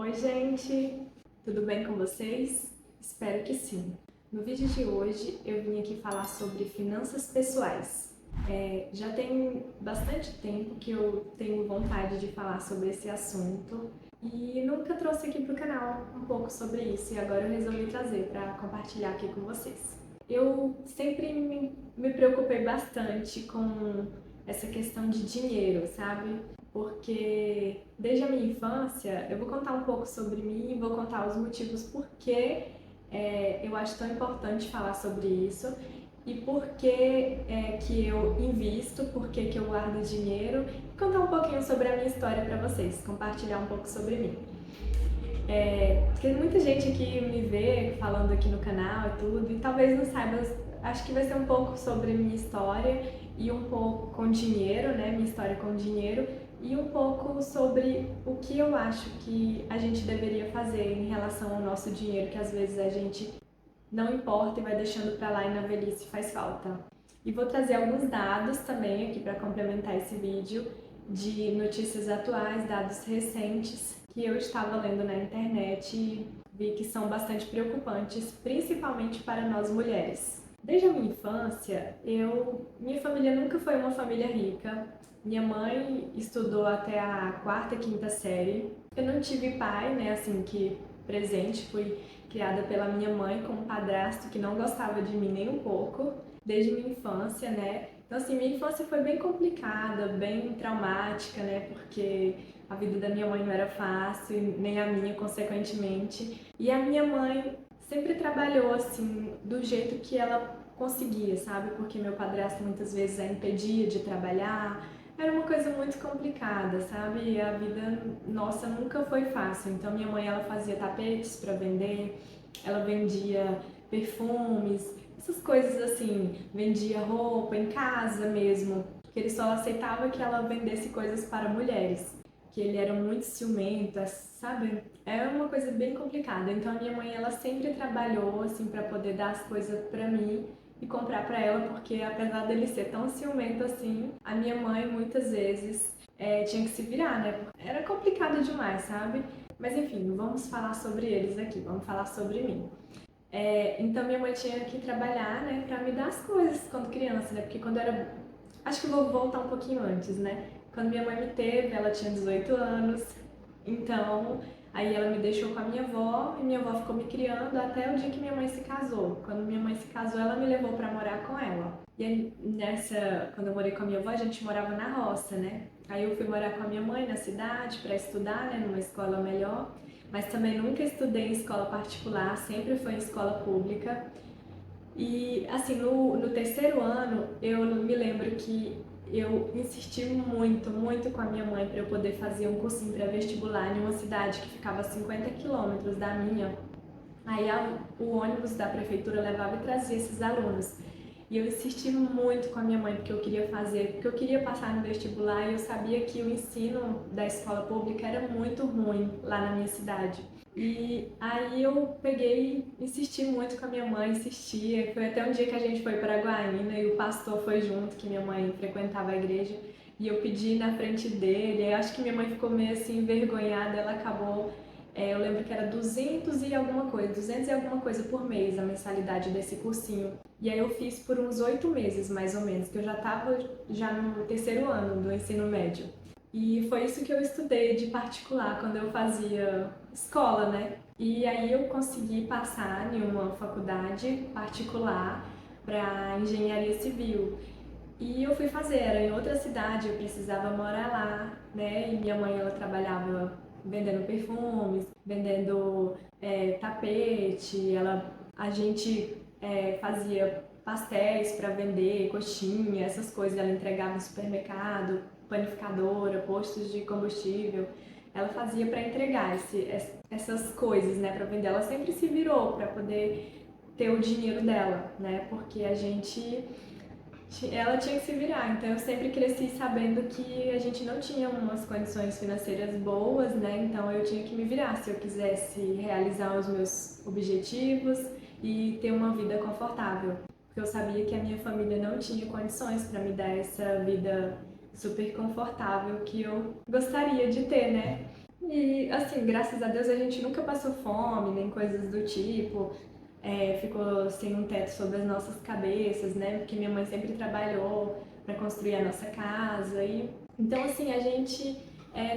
Oi, gente! Tudo bem com vocês? Espero que sim. No vídeo de hoje eu vim aqui falar sobre finanças pessoais. Já tem bastante tempo que eu tenho vontade de falar sobre esse assunto e nunca trouxe aqui para o canal um pouco sobre isso e agora eu resolvi trazer para compartilhar aqui com vocês. Eu sempre me preocupei bastante com essa questão de dinheiro, sabe? Porque desde a minha infância, eu vou contar um pouco sobre mim, vou contar os motivos por que eu acho tão importante falar sobre isso e por que eu invisto, por que eu guardo dinheiro e contar um pouquinho sobre a minha história para vocês, compartilhar um pouco sobre mim. Porque muita gente aqui me vê falando aqui no canal e tudo, e talvez não saiba, acho que vai ser um pouco sobre minha história e um pouco com dinheiro, né? Minha história com dinheiro e um pouco sobre o que eu acho que a gente deveria fazer em relação ao nosso dinheiro, que às vezes a gente não importa e vai deixando pra lá e na velhice faz falta. E vou trazer alguns dados também aqui para complementar esse vídeo de notícias atuais, dados recentes que eu estava lendo na internet e vi que são bastante preocupantes, principalmente para nós mulheres. Desde a minha infância, minha família nunca foi uma família rica. Minha mãe estudou até a quarta, quinta série. Eu não tive pai, né, assim, que presente, fui criada pela minha mãe com um padrasto que não gostava de mim nem um pouco, desde minha infância, né? Então, assim, minha infância foi bem complicada, bem traumática, né? Porque a vida da minha mãe não era fácil, nem a minha, consequentemente. E a minha mãe sempre trabalhou, assim, do jeito que ela conseguia, sabe? Porque meu padrasto muitas vezes a impedia de trabalhar. Era uma coisa muito complicada, sabe? E a vida nossa nunca foi fácil. Então minha mãe ela fazia tapetes para vender, ela vendia perfumes, essas coisas assim, vendia roupa em casa mesmo. Que ele só aceitava que ela vendesse coisas para mulheres, que ele era muito ciumento, sabe? É uma coisa bem complicada. Então a minha mãe ela sempre trabalhou assim para poder dar as coisas para mim e comprar para ela, porque apesar dele ser tão ciumento assim, a minha mãe muitas vezes tinha que se virar, né? Era complicado demais, sabe? Mas enfim, não vamos falar sobre eles aqui, vamos falar sobre mim. Então minha mãe tinha que trabalhar, né, pra me dar as coisas quando criança, né? Porque quando eu era... Acho que vou voltar um pouquinho antes, né? Quando minha mãe me teve, ela tinha 18 anos, então aí ela me deixou com a minha avó e minha avó ficou me criando até o dia que minha mãe se casou. Quando minha mãe se casou, ela me levou pra morar com ela. E aí, quando eu morei com a minha avó, a gente morava na roça, né? Aí eu fui morar com a minha mãe na cidade pra estudar, né, numa escola melhor. Mas também nunca estudei em escola particular, sempre foi em escola pública. E assim, no terceiro ano, eu me lembro que eu insisti muito com a minha mãe para eu poder fazer um cursinho pré-vestibular em uma cidade que ficava a 50 quilômetros da minha. Aí o ônibus da prefeitura levava e trazia esses alunos. E eu insisti muito com a minha mãe porque eu queria fazer, porque eu queria passar no vestibular e eu sabia que o ensino da escola pública era muito ruim lá na minha cidade. E aí eu peguei e insisti muito com a minha mãe, insistia. Foi até um dia que a gente foi para Guaína e o pastor foi junto, que minha mãe frequentava a igreja. E eu pedi na frente dele, eu acho que minha mãe ficou meio assim envergonhada, ela acabou eu lembro que era 200 e alguma coisa por mês a mensalidade desse cursinho. E aí eu fiz por uns 8 meses, mais ou menos, que eu já estava já no terceiro ano do ensino médio. E foi isso que eu estudei de particular quando eu fazia escola, né? E aí eu consegui passar em uma faculdade particular para engenharia civil. E eu fui fazer, era em outra cidade, eu precisava morar lá, né? E minha mãe, ela trabalhava vendendo perfumes, vendendo tapete, a gente fazia pastéis para vender, coxinha, essas coisas, ela entregava no supermercado, panificadora, postos de combustível, ela fazia para entregar essas coisas, né, para vender. Ela sempre se virou para poder ter o dinheiro dela, né, porque ela tinha que se virar, então eu sempre cresci sabendo que a gente não tinha umas condições financeiras boas, né? Então eu tinha que me virar se eu quisesse realizar os meus objetivos e ter uma vida confortável. Porque eu sabia que a minha família não tinha condições para me dar essa vida super confortável que eu gostaria de ter, né? E, assim, graças a Deus a gente nunca passou fome, nem coisas do tipo, ficou sem um teto sobre as nossas cabeças, né? Porque minha mãe sempre trabalhou para construir a nossa casa. Então, assim, a gente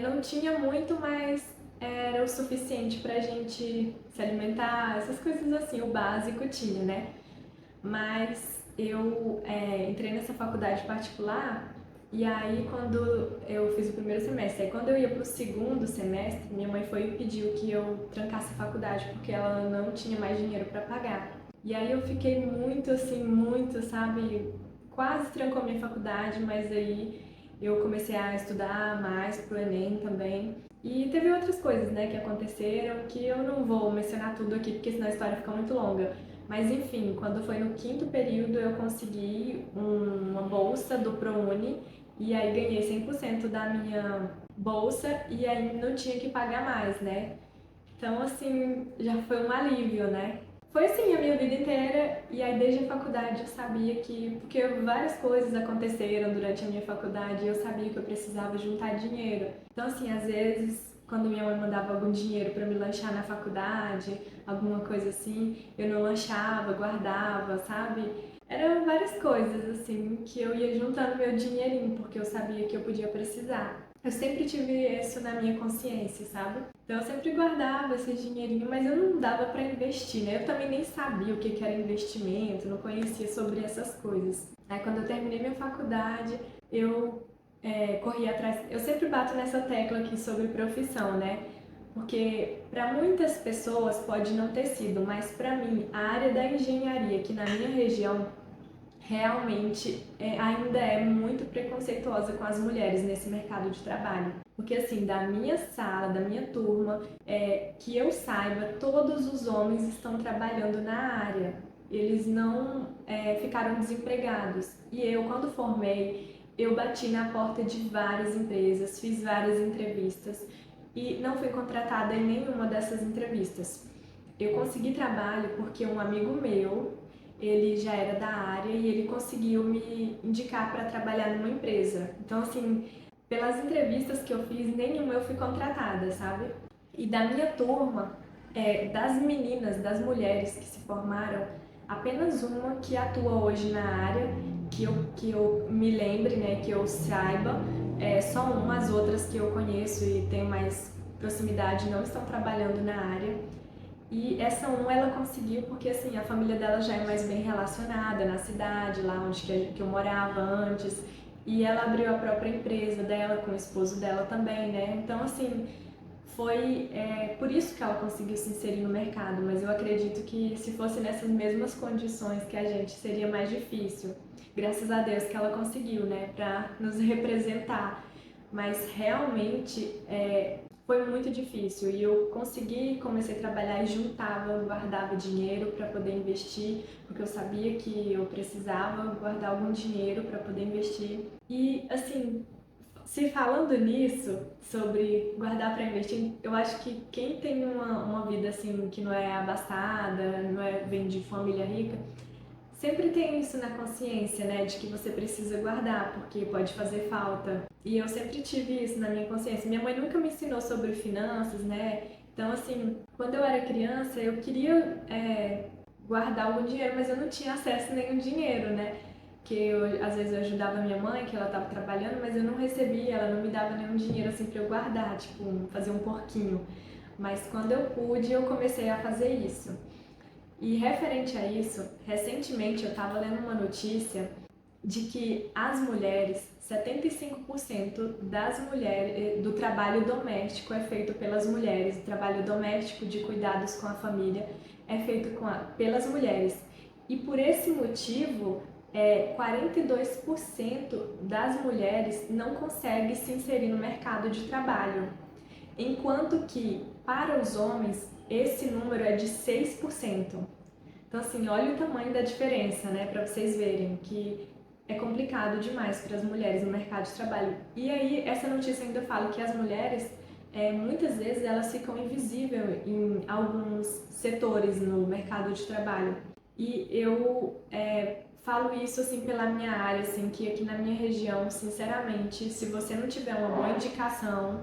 não tinha muito, mas era o suficiente para a gente se alimentar, essas coisas assim, o básico tinha, né? Mas eu entrei nessa faculdade particular e aí quando eu fiz o primeiro semestre, aí quando eu ia para o segundo semestre, minha mãe foi e pediu que eu trancasse a faculdade porque ela não tinha mais dinheiro para pagar. E aí eu fiquei muito assim, muito, sabe, quase trancou minha faculdade, mas aí eu comecei a estudar mais pro Enem também. E teve outras coisas, né, que aconteceram que eu não vou mencionar tudo aqui porque senão a história fica muito longa. Mas enfim, quando foi no quinto período eu consegui uma bolsa do ProUni e aí ganhei 100% da minha bolsa e aí não tinha que pagar mais, né? Então assim, já foi um alívio, né? Foi assim a minha vida inteira e aí desde a faculdade eu sabia que, porque várias coisas aconteceram durante a minha faculdade e eu sabia que eu precisava juntar dinheiro. Então assim, às vezes quando minha mãe mandava algum dinheiro para me lanchar na faculdade, alguma coisa assim, eu não lanchava, guardava, sabe? Eram várias coisas assim que eu ia juntando meu dinheirinho porque eu sabia que eu podia precisar. Eu sempre tive isso na minha consciência, sabe? Então eu sempre guardava esse dinheirinho, mas eu não dava para investir, né? Eu também nem sabia o que era investimento, não conhecia sobre essas coisas. Aí quando eu terminei minha faculdade, eu corri atrás. Eu sempre bato nessa tecla aqui sobre profissão, né? Porque para muitas pessoas pode não ter sido, mas para mim, a área da engenharia aqui na minha região realmente ainda é muito preconceituosa com as mulheres nesse mercado de trabalho. Porque, assim, da minha sala, da minha turma, que eu saiba, todos os homens estão trabalhando na área. Eles não ficaram desempregados. E eu, quando formei, eu bati na porta de várias empresas, fiz várias entrevistas e não fui contratada em nenhuma dessas entrevistas. Eu consegui trabalho porque um amigo meu, ele já era da área e ele conseguiu me indicar para trabalhar numa empresa. Então, assim, pelas entrevistas que eu fiz, nenhuma eu fui contratada, sabe? E da minha turma, das meninas, das mulheres que se formaram, apenas uma que atua hoje na área, que eu me lembre, né, que eu saiba, só uma, as outras que eu conheço e tenho mais proximidade não estão trabalhando na área. E essa uma ela conseguiu porque assim a família dela já é mais bem relacionada na cidade, lá onde que eu morava antes, e ela abriu a própria empresa dela com o esposo dela também, né? Então assim foi por isso que ela conseguiu se inserir no mercado, mas eu acredito que se fosse nessas mesmas condições que a gente seria mais difícil. Graças a Deus que ela conseguiu, né, para nos representar. Mas realmente foi muito difícil e eu consegui, comecei a trabalhar e juntava, guardava dinheiro para poder investir, porque eu sabia que eu precisava guardar algum dinheiro para poder investir. E assim, se falando nisso, sobre guardar para investir, eu acho que quem tem uma vida assim que não é abastada, não é vem de família rica, sempre tem isso na consciência, né, de que você precisa guardar, porque pode fazer falta. E eu sempre tive isso na minha consciência. Minha mãe nunca me ensinou sobre finanças, né? Então, assim, quando eu era criança, eu queria guardar algum dinheiro, mas eu não tinha acesso a nenhum dinheiro, né? Que eu, às vezes eu ajudava a minha mãe, que ela estava trabalhando, mas eu não recebia, ela não me dava nenhum dinheiro assim para eu guardar, tipo, fazer um porquinho. Mas quando eu pude, eu comecei a fazer isso. E referente a isso, recentemente eu estava lendo uma notícia de que as mulheres, 75% das mulheres, do trabalho doméstico é feito pelas mulheres, o trabalho doméstico de cuidados com a família é feito pelas mulheres. E por esse motivo, 42% das mulheres não conseguem se inserir no mercado de trabalho, enquanto que para os homens esse número é de 6%. Então, assim, olha o tamanho da diferença, né, para vocês verem que é complicado demais para as mulheres no mercado de trabalho. E aí, essa notícia ainda fala que as mulheres, muitas vezes, elas ficam invisíveis em alguns setores no mercado de trabalho. E eu falo isso, assim, pela minha área, assim, que aqui na minha região, sinceramente, se você não tiver uma boa indicação,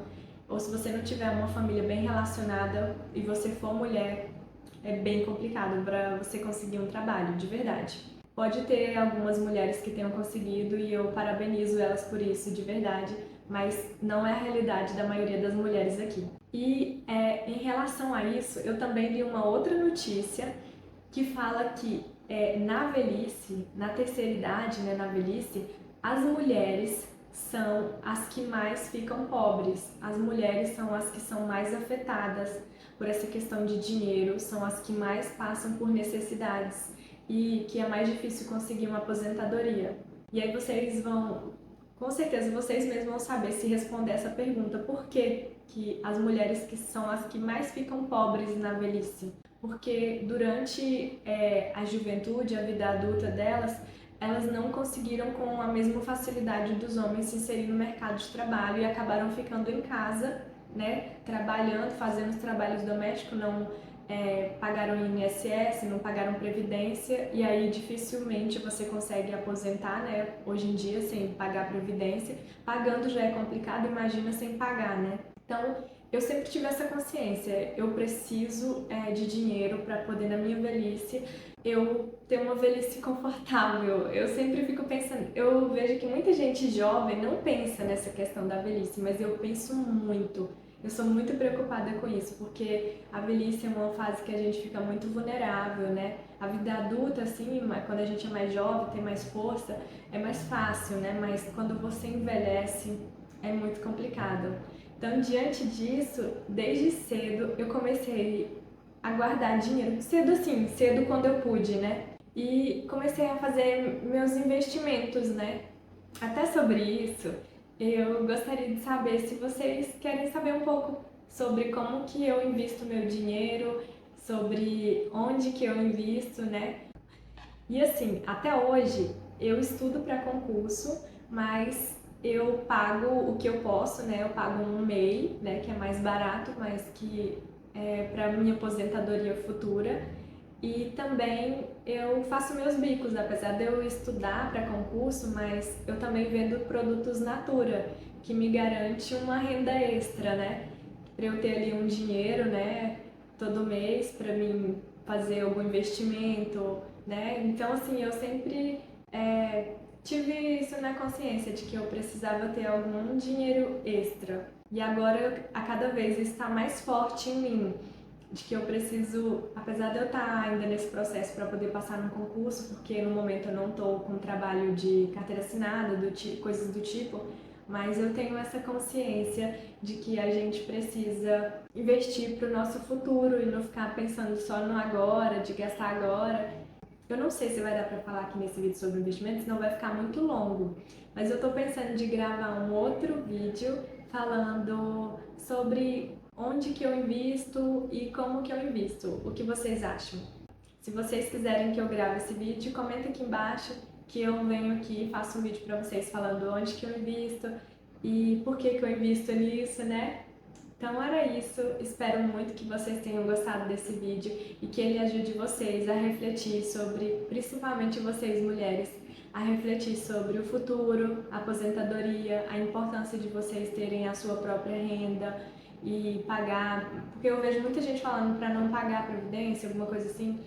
ou se você não tiver uma família bem relacionada e você for mulher, é bem complicado para você conseguir um trabalho, de verdade. Pode ter algumas mulheres que tenham conseguido e eu parabenizo elas por isso, de verdade, mas não é a realidade da maioria das mulheres aqui. E em relação a isso, eu também li uma outra notícia que fala que na velhice, na terceira idade, né, na velhice, as mulheres são as que mais ficam pobres. As mulheres são as que são mais afetadas por essa questão de dinheiro, são as que mais passam por necessidades e que é mais difícil conseguir uma aposentadoria. E aí vocês vão, com certeza vocês mesmos vão saber se responder essa pergunta: por que que as mulheres que são as que mais ficam pobres na velhice? Porque durante a juventude, a vida adulta delas, elas não conseguiram com a mesma facilidade dos homens se inserir no mercado de trabalho e acabaram ficando em casa, né, trabalhando, fazendo os trabalhos domésticos, não pagaram INSS, não pagaram Previdência, e aí dificilmente você consegue aposentar, né, hoje em dia sem pagar Previdência. Pagando já é complicado, imagina sem pagar, né? Então, eu sempre tive essa consciência, eu preciso de dinheiro para poder, na minha velhice, eu ter uma velhice confortável. Eu sempre fico pensando, eu vejo que muita gente jovem não pensa nessa questão da velhice, mas eu penso muito. Eu sou muito preocupada com isso, porque a velhice é uma fase que a gente fica muito vulnerável, né? A vida adulta, assim, quando a gente é mais jovem, tem mais força, é mais fácil, né? Mas quando você envelhece, é muito complicado. Então, diante disso, desde cedo, eu comecei a guardar dinheiro. Cedo assim, cedo quando eu pude, né? E comecei a fazer meus investimentos, né? Até sobre isso, eu gostaria de saber se vocês querem saber um pouco sobre como que eu invisto meu dinheiro, sobre onde que eu invisto, né? E assim, até hoje eu estudo para concurso, mas eu pago o que eu posso, né? Eu pago um MEI, né, que é mais barato, mas que é para minha aposentadoria futura. E também eu faço meus bicos, apesar de eu estudar para concurso, mas eu também vendo produtos Natura, que me garante uma renda extra, né? Para eu ter ali um dinheiro, né, todo mês para mim fazer algum investimento, né? Então, assim, eu sempre tive isso na consciência de que eu precisava ter algum dinheiro extra. E agora, a cada vez está mais forte em mim de que eu preciso, apesar de eu estar ainda nesse processo para poder passar no concurso, porque no momento eu não estou com trabalho de carteira assinada, coisas do tipo, mas eu tenho essa consciência de que a gente precisa investir para o nosso futuro e não ficar pensando só no agora, de gastar agora. Eu não sei se vai dar para falar aqui nesse vídeo sobre investimento, senão vai ficar muito longo, mas eu estou pensando de gravar um outro vídeo falando sobre onde que eu invisto e como que eu invisto. O que vocês acham? Se vocês quiserem que eu grave esse vídeo, comenta aqui embaixo que eu venho aqui e faço um vídeo para vocês falando onde que eu invisto e por que que eu invisto nisso, né? Então era isso, espero muito que vocês tenham gostado desse vídeo e que ele ajude vocês a refletir sobre, principalmente vocês mulheres, a refletir sobre o futuro, a aposentadoria, a importância de vocês terem a sua própria renda e pagar, porque eu vejo muita gente falando para não pagar a previdência, alguma coisa assim,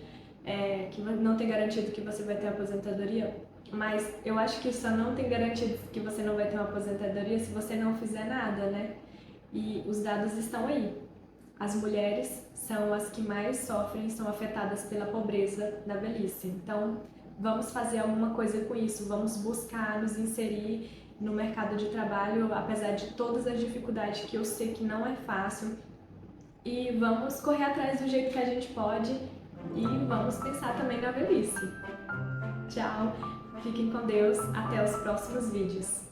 que não tem garantido que você vai ter aposentadoria, mas eu acho que só não tem garantido que você não vai ter uma aposentadoria se você não fizer nada, né? E os dados estão aí. As mulheres são as que mais sofrem, são afetadas pela pobreza na velhice. Então, vamos fazer alguma coisa com isso, vamos buscar nos inserir no mercado de trabalho, apesar de todas as dificuldades que eu sei que não é fácil. E vamos correr atrás do jeito que a gente pode e vamos pensar também na velhice. Tchau, fiquem com Deus, até os próximos vídeos.